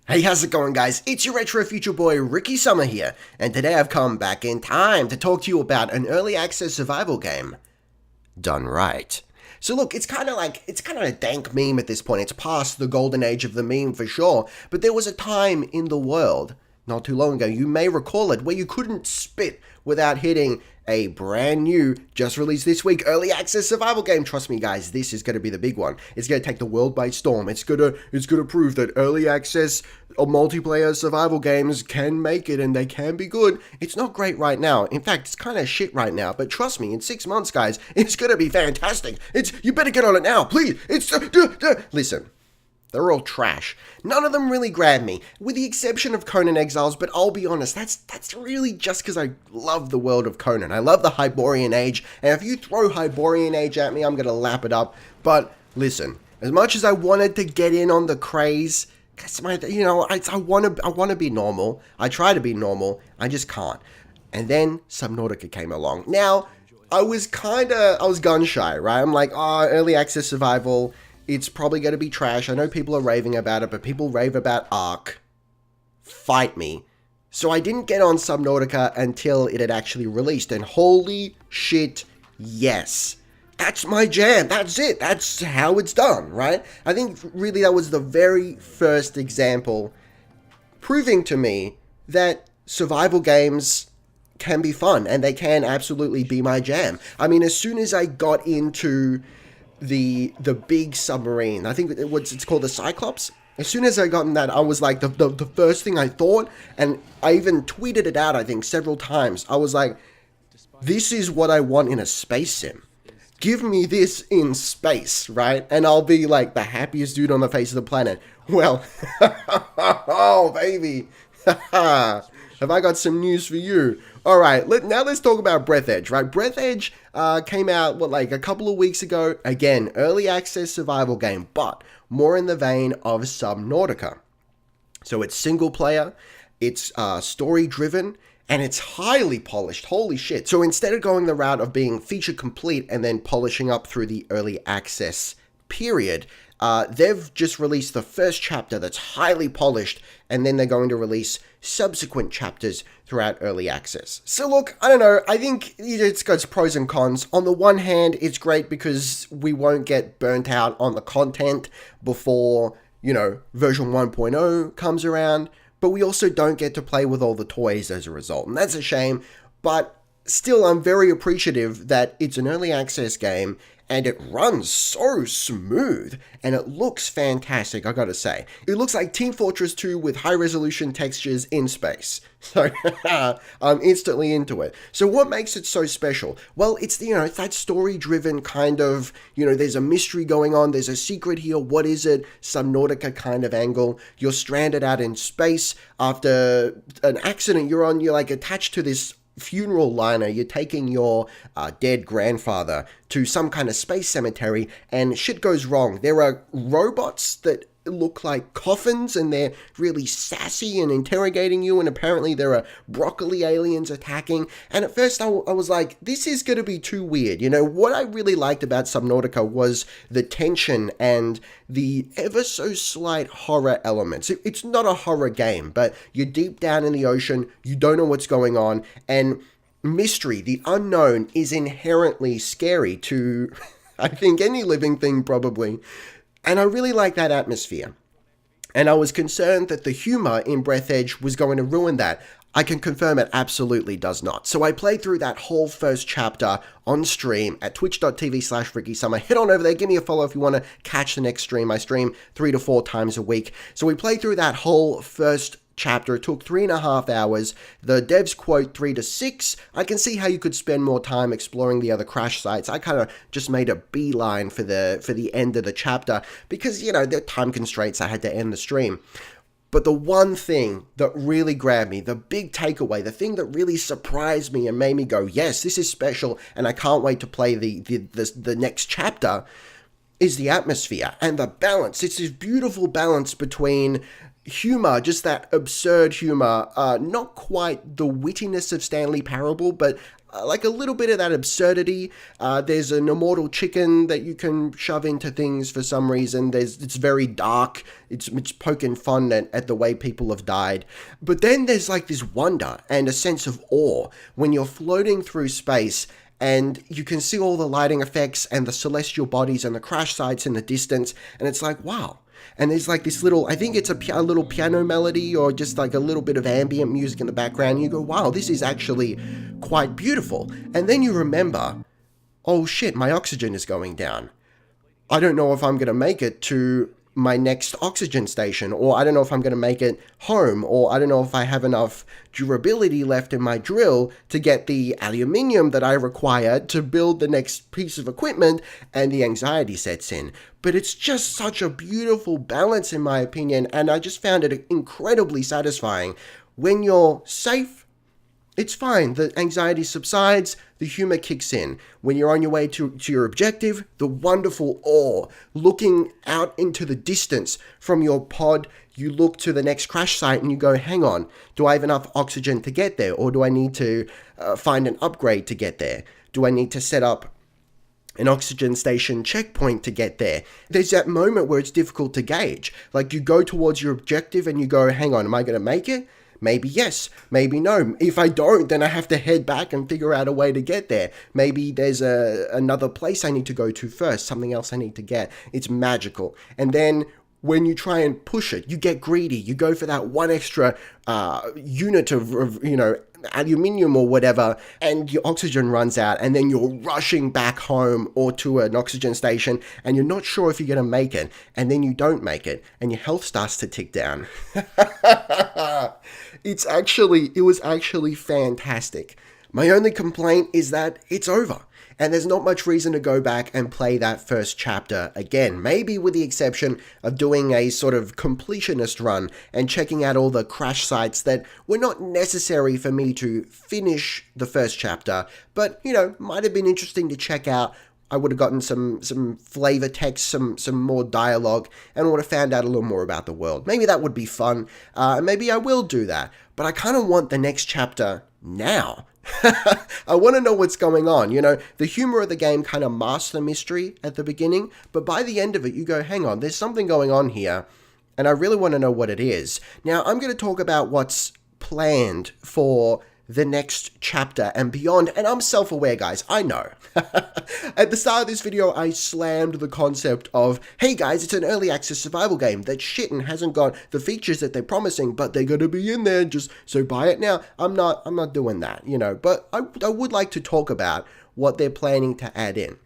Hey, how's it going, guys? It's your retro future boy Ricky Summer here, and today I've come back in time to talk to you about an early access survival game done right. So look, it's kind of a dank meme at this point. It's past the golden age of the meme for sure, but there was a time in the world not too long ago, you may recall it, where you couldn't spit without hitting a brand new, just released this week, early access survival game. Trust me, guys, this is going to be the big one. It's going to take the world by storm. It's going to prove that early access or multiplayer survival games can make it and they can be good. It's not great right now. In fact, it's kind of shit right now. But trust me, in 6 months, guys, it's going to be fantastic. You better get on it now, please. Listen. They're all trash. None of them really grab me, with the exception of Conan Exiles, but I'll be honest, that's really just because I love the world of Conan. I love the Hyborian Age, and if you throw Hyborian Age at me, I'm going to lap it up. But listen, as much as I wanted to get in on the craze, I want to be normal. I try to be normal. I just can't. And then Subnautica came along. Now, I was gun shy, right? I'm like, early access survival, it's probably going to be trash. I know people are raving about it, but people rave about Ark. Fight me. So I didn't get on Subnautica until it had actually released, and holy shit, yes. That's my jam. That's it. That's how it's done, right? I think really that was the very first example proving to me that survival games can be fun, and they can absolutely be my jam. I mean, as soon as I got into the big submarine, I think it's called the Cyclops. As soon as I got in that, I was like, the first thing I thought, and I even tweeted it out, I think, several times. I was like, this is what I want in a space sim. Give me this in space, right? And I'll be like the happiest dude on the face of the planet. Well, oh, baby. Have I got some news for you? All right, now let's talk about Breathedge, right? Breathedge came out, a couple of weeks ago. Again, early access survival game, but more in the vein of Subnautica. So it's single player, it's story driven, and it's highly polished. Holy shit. So instead of going the route of being feature complete and then polishing up through the early access period, they've just released the first chapter that's highly polished, and then they're going to release subsequent chapters throughout early access. So look, I don't know, I think it's got its pros and cons. On the one hand, it's great because we won't get burnt out on the content before, version 1.0 comes around, but we also don't get to play with all the toys as a result, and that's a shame, but still, I'm very appreciative that it's an early access game and it runs so smooth and it looks fantastic, I gotta say. It looks like Team Fortress 2 with high resolution textures in space. So I'm instantly into it. So what makes it so special? Well, it's it's that story driven kind of, there's a mystery going on, there's a secret here, what is it? Subnautica kind of angle. You're stranded out in space after an accident, you're attached to this funeral liner. You're taking your dead grandfather to some kind of space cemetery, and shit goes wrong. There are robots that look like coffins, and they're really sassy and interrogating you, and apparently there are broccoli aliens attacking. And at first I was like, this is going to be too weird. What I really liked about Subnautica was the tension and the ever so slight horror elements. It's not a horror game, but you're deep down in the ocean, you don't know what's going on, and mystery, the unknown, is inherently scary to, I think, any living thing probably. And I really like that atmosphere. And I was concerned that the humor in Breathedge was going to ruin that. I can confirm it absolutely does not. So I played through that whole first chapter on stream at twitch.tv/RickySummer. Head on over there, give me a follow if you want to catch the next stream. I stream 3 to 4 times a week. So we played through that whole first chapter. It took 3.5 hours. The devs quote 3 to 6. I can see how you could spend more time exploring the other crash sites. I kind of just made a beeline for the end of the chapter because, there are time constraints. I had to end the stream. But the one thing that really grabbed me, the big takeaway, the thing that really surprised me and made me go, yes, this is special and I can't wait to play the next chapter, is the atmosphere and the balance. It's this beautiful balance between humor, just that absurd humor, not quite the wittiness of Stanley Parable, but like a little bit of that absurdity. There's an immortal chicken that you can shove into things for some reason. It's very dark. It's poking fun at the way people have died. But then there's like this wonder and a sense of awe when you're floating through space and you can see all the lighting effects and the celestial bodies and the crash sites in the distance. And it's like, wow. And there's like this little, I think it's a little piano melody or just like a little bit of ambient music in the background. You go, wow, this is actually quite beautiful. And then you remember, oh shit, my oxygen is going down. I don't know if I'm going to make it to my next oxygen station, or I don't know if I'm going to make it home, or I don't know if I have enough durability left in my drill to get the aluminium that I require to build the next piece of equipment, and the anxiety sets in. But it's just such a beautiful balance in my opinion, and I just found it incredibly satisfying. When you're safe, it's fine. The anxiety subsides, the humor kicks in. When you're on your way to your objective, the wonderful awe. Looking out into the distance from your pod, you look to the next crash site and you go, hang on, do I have enough oxygen to get there? Or do I need to find an upgrade to get there? Do I need to set up an oxygen station checkpoint to get there? There's that moment where it's difficult to gauge. Like you go towards your objective and you go, hang on, am I going to make it? Maybe yes, maybe no. If I don't, then I have to head back and figure out a way to get there. Maybe there's another place I need to go to first, something else I need to get. It's magical. And then when you try and push it, you get greedy. You go for that one extra unit of aluminium or whatever, and your oxygen runs out, and then you're rushing back home or to an oxygen station, and you're not sure if you're going to make it, and then you don't make it, and your health starts to tick down. It was actually fantastic. My only complaint is that it's over. And there's not much reason to go back and play that first chapter again. Maybe with the exception of doing a sort of completionist run and checking out all the crash sites that were not necessary for me to finish the first chapter, but, might have been interesting to check out. I would have gotten some flavor text, some more dialogue, and would have found out a little more about the world. Maybe that would be fun. Maybe I will do that. But I kind of want the next chapter now. I want to know what's going on. The humor of the game kind of masks the mystery at the beginning, but by the end of it, you go, hang on, there's something going on here, and I really want to know what it is. Now, I'm going to talk about what's planned for the next chapter and beyond, and I'm self-aware, guys, I know. At the start of this video, I slammed the concept of, hey guys, it's an early access survival game that shit and hasn't got the features that they're promising, but they're gonna be in there, just so buy it now. I'm not doing that, but I would like to talk about what they're planning to add in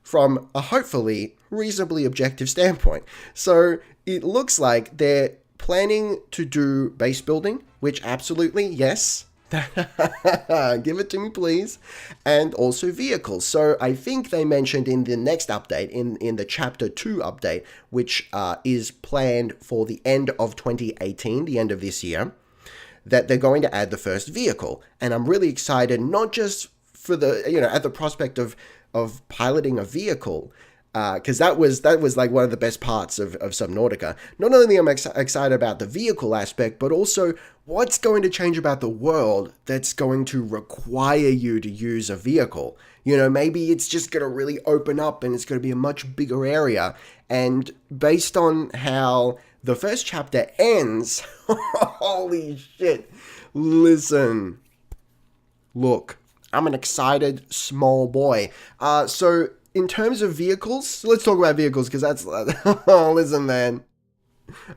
from a hopefully reasonably objective standpoint. So it looks like they're planning to do base building, which absolutely, yes, give it to me, please. And also vehicles. So I think they mentioned in the next update, in the Chapter 2 update, which is planned for the end of 2018, the end of this year, that they're going to add the first vehicle. And I'm really excited, not just for the, at the prospect of piloting a vehicle, because that was like one of the best parts of Subnautica. Not only am I excited about the vehicle aspect, but also what's going to change about the world that's going to require you to use a vehicle. Maybe it's just going to really open up and it's going to be a much bigger area. And based on how the first chapter ends, holy shit, listen, look, I'm an excited small boy. So in terms of vehicles, let's talk about vehicles, because that's, listen, man,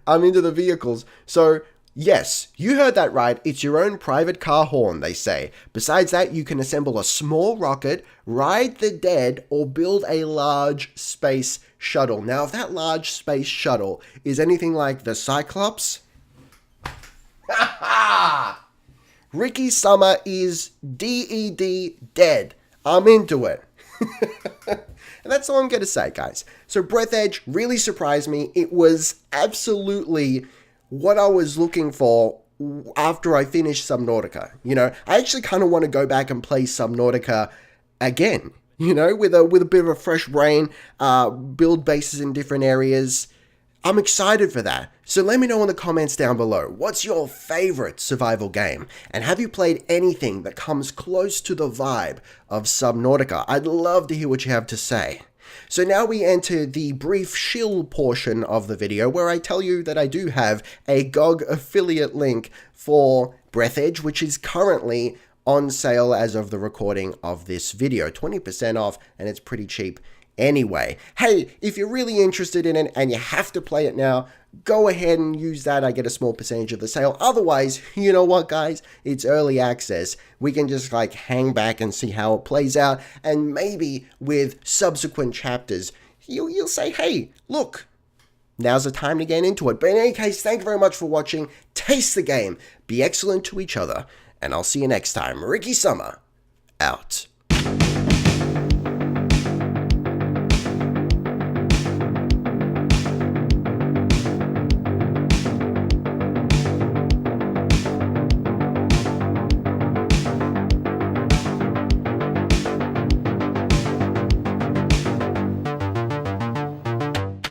I'm into the vehicles. So yes, you heard that right. It's your own private car horn, they say. Besides that, you can assemble a small rocket, ride the dead, or build a large space shuttle. Now, if that large space shuttle is anything like the Cyclops, Ricky Summer is dead. I'm into it. And that's all I'm going to say, guys. So Breathedge really surprised me. It was absolutely what I was looking for after I finished Subnautica. I actually kind of want to go back and play Subnautica again, with a bit of a fresh brain, build bases in different areas, I'm excited for that. So let me know in the comments down below, what's your favorite survival game? And have you played anything that comes close to the vibe of Subnautica? I'd love to hear what you have to say. So now we enter the brief shill portion of the video where I tell you that I do have a GOG affiliate link for Breathedge, which is currently on sale as of the recording of this video. 20% off, and it's pretty cheap anyway. Hey, if you're really interested in it and you have to play it now, go ahead and use that. I get a small percentage of the sale. Otherwise, you know what, guys? It's early access. We can just like hang back and see how it plays out. And maybe with subsequent chapters, you'll say, hey, look, now's the time to get into it. But in any case, thank you very much for watching. Taste the game. Be excellent to each other. And I'll see you next time. Ricky Summer, out.